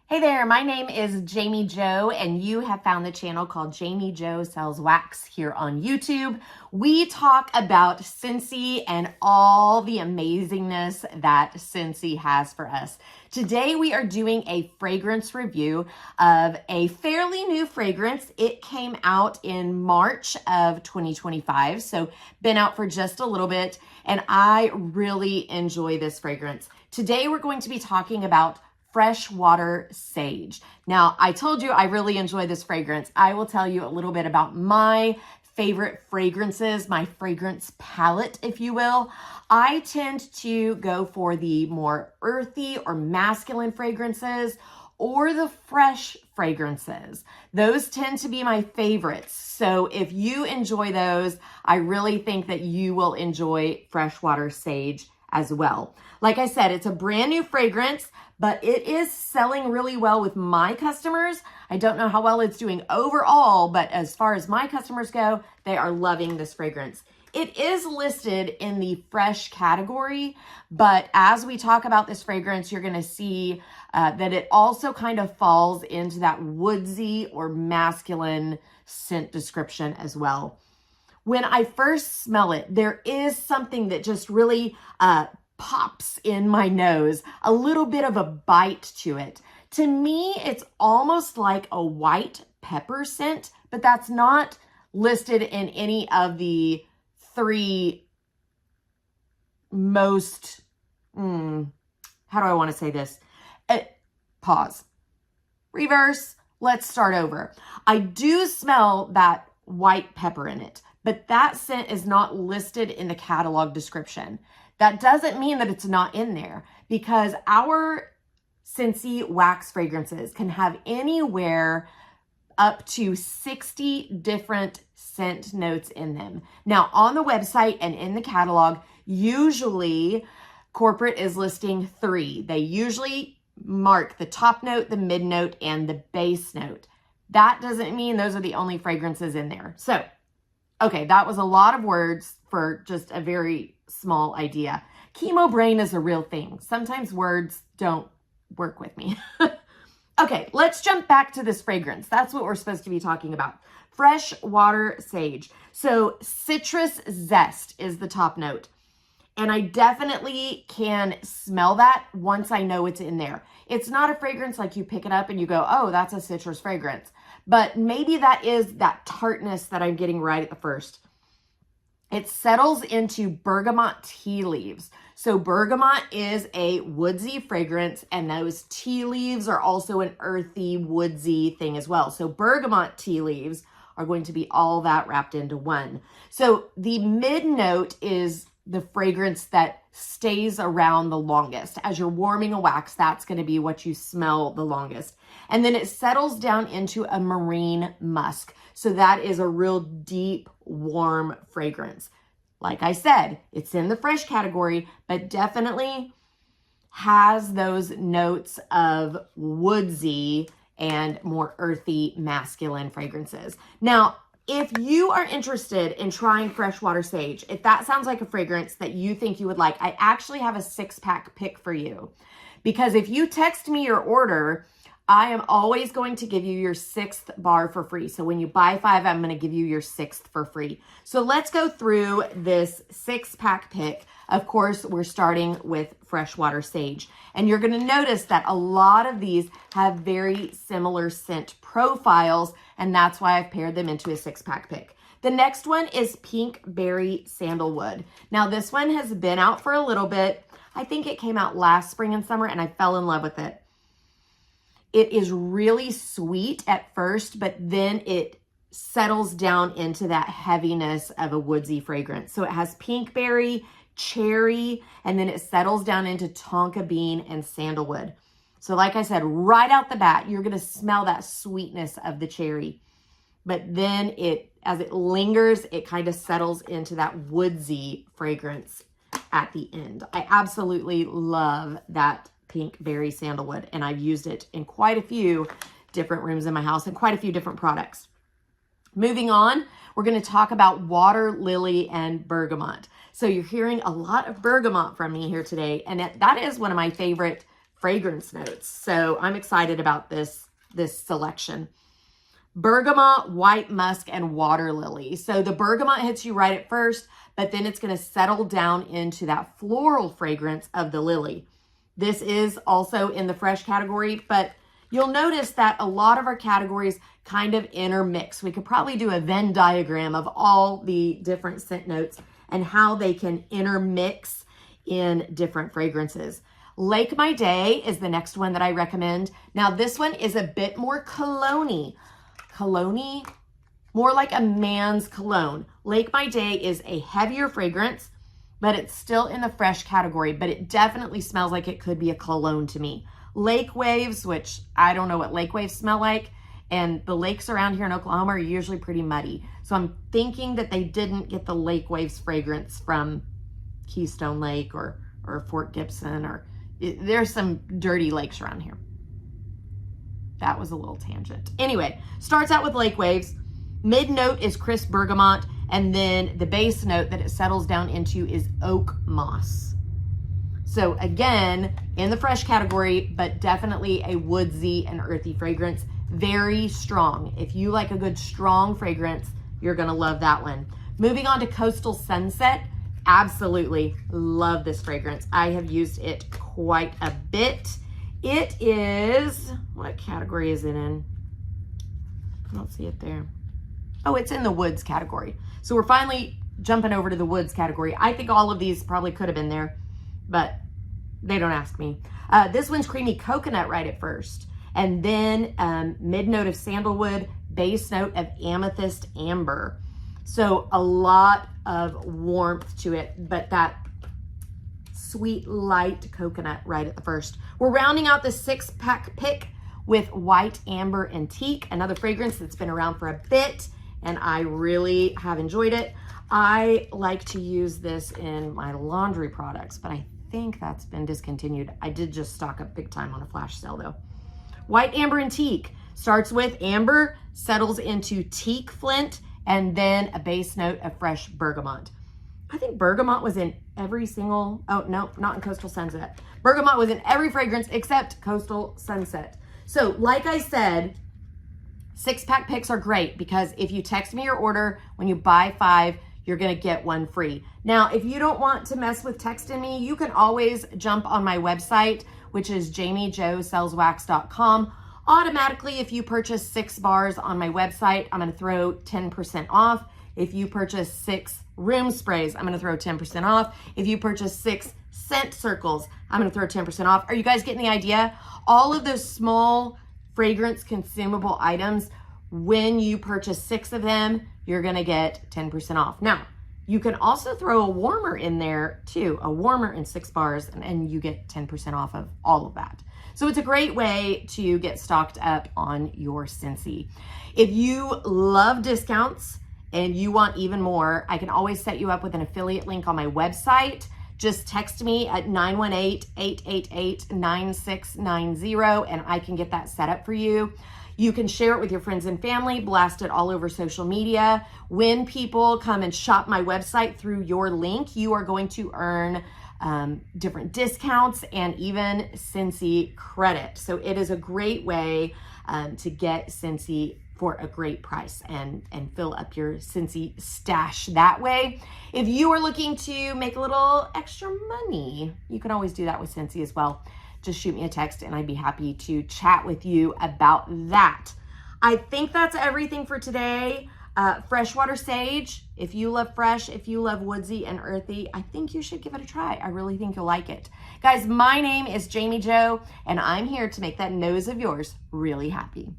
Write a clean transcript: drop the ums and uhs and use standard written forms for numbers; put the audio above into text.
Hey there, my name is Jami Jo, and you have found the channel called Jami Jo Sells Wax here on YouTube. We talk about Scentsy and all the amazingness that Scentsy has for us. Today we are doing a fragrance review of a fairly new fragrance. It came out in March of 2025, so been out for just a little bit, and I really enjoy this fragrance. Today we're going to be talking about Freshwater Sage. Now, I told you I really enjoy this fragrance. I will tell you a little bit about my favorite fragrances, my fragrance palette, if you will. I tend to go for the more earthy or masculine fragrances or the fresh fragrances. Those tend to be my favorites. So if you enjoy those, I really think that you will enjoy Freshwater Sage as well. Like I said, it's a brand new fragrance, but it is selling really well with my customers. I don't know how well it's doing overall, but as far as my customers go, they are loving this fragrance. It is listed in the fresh category, but as we talk about this fragrance, you're gonna see that it also kind of falls into that woodsy or masculine scent description as well. When I first smell it, there is something that just really pops in my nose, a little bit of a bite to it. To me, it's almost like a white pepper scent, but that's not listed in any of the three most, how do I want to say this? Pause. Reverse. Let's start over. I do smell that white pepper in it, but that scent is not listed in the catalog description. That doesn't mean that it's not in there, because our Scentsy wax fragrances can have anywhere up to 60 different scent notes in them. Now, on the website and in the catalog, usually corporate is listing 3. They usually mark the top note, the mid note, and the base note. That doesn't mean those are the only fragrances in there. So, okay, that was a lot of words for just a very small idea. Chemo brain is a real thing. Sometimes words don't work with me. Okay, let's jump back to this fragrance. That's what we're supposed to be talking about. Freshwater Sage. So citrus zest is the top note. And I definitely can smell that once I know it's in there. It's not a fragrance like you pick it up and you go, oh, that's a citrus fragrance. But maybe that is that tartness that I'm getting right at the first. It settles into bergamot tea leaves. So bergamot is a woodsy fragrance, and those tea leaves are also an earthy, woodsy thing as well. So bergamot tea leaves are going to be all that wrapped into one. So the mid note is the fragrance that stays around the longest. As you're warming a wax, that's going to be what you smell the longest. And then it settles down into a marine musk. So that is a real deep, warm fragrance. Like I said, it's in the fresh category, but definitely has those notes of woodsy and more earthy, masculine fragrances. Now, if you are interested in trying Freshwater Sage, if that sounds like a fragrance that you think you would like, I actually have a 6-pack pick for you. Because if you text me your order, I am always going to give you your 6th bar for free. So when you buy 5, I'm going to give you your 6th for free. So let's go through this 6-pack pick. Of course, we're starting with Freshwater Sage. And you're going to notice that a lot of these have very similar scent profiles, and that's why I've paired them into a 6-pack pick. The next one is Pink Berry Sandalwood. Now, this one has been out for a little bit. I think it came out last spring and summer, and I fell in love with it. It is really sweet at first, but then it settles down into that heaviness of a woodsy fragrance. So it has pink berry, cherry, and then it settles down into tonka bean and sandalwood. So like I said, right out the bat, you're going to smell that sweetness of the cherry. But then as it lingers, it kind of settles into that woodsy fragrance at the end. I absolutely love that Pink Berry Sandalwood, and I've used it in quite a few different rooms in my house and quite a few different products. Moving on, we're going to talk about Water Lily and Bergamot. So you're hearing a lot of bergamot from me here today, and that is one of my favorite fragrance notes. So I'm excited about this selection. Bergamot, white musk, and water lily. So the bergamot hits you right at first, but then it's going to settle down into that floral fragrance of the lily. This is also in the fresh category, but you'll notice that a lot of our categories kind of intermix. We could probably do a Venn diagram of all the different scent notes and how they can intermix in different fragrances. Lake My Day is the next one that I recommend. Now this one is a bit more cologne-y. Cologne-y, more like a man's cologne. Lake My Day is a heavier fragrance, but it's still in the fresh category, but it definitely smells like it could be a cologne to me. Lake Waves, which I don't know what lake waves smell like, and the lakes around here in Oklahoma are usually pretty muddy. So I'm thinking that they didn't get the Lake Waves fragrance from Keystone Lake or Fort Gibson, or there's some dirty lakes around here. That was a little tangent. Anyway, starts out with Lake Waves. Mid note is crisp bergamot, and then the base note that it settles down into is oak moss. So again, in the fresh category, but definitely a woodsy and earthy fragrance. Very strong. If you like a good strong fragrance, you're gonna love that one. Moving on to Coastal Sunset. Absolutely love this fragrance. I have used it quite a bit. It is, what category is it in? I don't see it there. Oh, it's in the woods category. So we're finally jumping over to the woods category. I think all of these probably could have been there, but they don't ask me. This one's creamy coconut right at first. And then mid note of sandalwood, base note of amethyst amber. So a lot of warmth to it, but that sweet light coconut right at the first. We're rounding out the 6-pack pick with white amber antique, another fragrance that's been around for a bit, and I really have enjoyed it. I like to use this in my laundry products, but I think that's been discontinued. I did just stock up big time on a flash sale though. White amber antique starts with amber, settles into teak flint, and then a base note of fresh bergamot. I think bergamot was in every single, oh no, not in Coastal Sunset. Bergamot was in every fragrance except Coastal Sunset. So like I said, 6-pack picks are great because if you text me your order, when you buy 5, you're gonna get 1 free. Now, if you don't want to mess with texting me, you can always jump on my website, which is JamiJoSellsWax.com. Automatically, if you purchase 6 bars on my website, I'm gonna throw 10% off. If you purchase 6 room sprays, I'm gonna throw 10% off. If you purchase 6 scent circles, I'm gonna throw 10% off. Are you guys getting the idea? All of those small fragrance consumable items, when you purchase 6 of them, you're gonna get 10% off. Now, you can also throw a warmer in there too, a warmer in 6 bars, and you get 10% off of all of that. So it's a great way to get stocked up on your Scentsy. If you love discounts and you want even more, I can always set you up with an affiliate link on my website. Just text me at 918-888-9690 and I can get that set up for you. You can share it with your friends and family, blast it all over social media. When people come and shop my website through your link, you are going to earn different discounts and even Scentsy credit. So it is a great way to get Scentsy for a great price and fill up your Scentsy stash that way. If you are looking to make a little extra money, you can always do that with Scentsy as well. Just shoot me a text and I'd be happy to chat with you about that. I think that's everything for today. Freshwater Sage, if you love fresh, if you love woodsy and earthy, I think you should give it a try. I really think you'll like it. Guys, my name is Jami Jo, and I'm here to make that nose of yours really happy.